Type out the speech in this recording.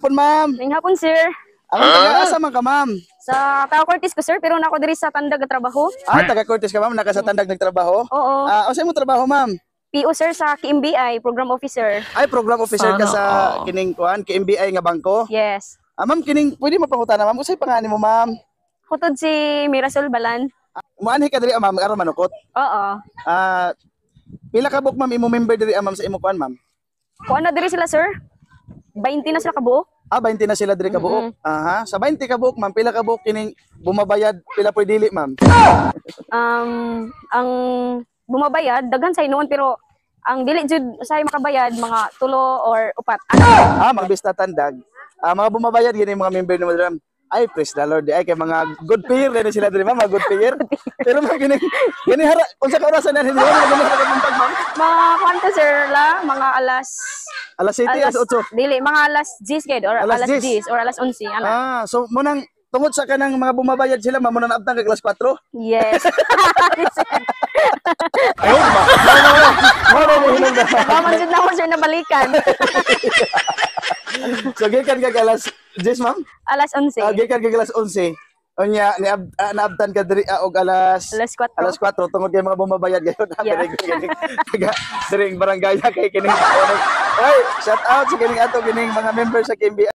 hapon, ma'am. Ngayong hapon, sir. Ang taga-asa man ka, ma'am? Sa Tao Cortis ko, sir, pero nako diri sa Tandag nga trabaho. Taga-Cortes ka, ma'am. Naka sa Tandag nagtrabaho? Oo. O saan mo trabaho, ma'am? PO, sir, sa KMBI, Program Officer. Ay, program officer ka sa kining kuan, KMBI nga bangko. Yes. Ma'am, kining pwede mapangutan na, ma'am. Usay pangalan mo, ma'am? Kutod si Mirasol Balan. Muanhi ka diri, ma'am, aron manukot. Oo. Pila ka book, ma'am, imo member diri, ma'am, sa imo kuan, ma'am? Kung ano diri sila, sir? 20 na sila kabuo. 20 na sila diri ka buok. Aha, sa 20 ka buok, ma'am, pila ka buok kining bumabayad, pila pwede dili, ma'am? Ang bumabayad, daghan sa inuon, pero ang dili jud sa makabayad, mga 3 or 4. Mga bista tandag. Mga bumabayad gini mga member ni Madam. Ay, praise the Lord. Ay kay mga good payer na sila diri, ma'am, mga good payer. Pero mga gini hara unsa ka orasan na hindi mo gani hara buntag, ma'am? Mga kwanto, sir, mga alas 7, alas 8. Dili, mga alas 10 gid or alas 10 or alas 11 ana. So munang tungod sa kanang mga bumabayad sila, ma'am, munang abtang kay class 4. Yes. Ayun ba? Maman jud na ako, sir, nabalikan. So gikan ka alas 10, ma'am? Alas 11. Gikan ka alas 11. Unya ni naabtan ka diri og alas 4. Alas 4 tungod kay mga bumabayad gayon. Yeah. Diri barangay kay kining. Ay, shout out sa kining ato kining mga members sa KMBI.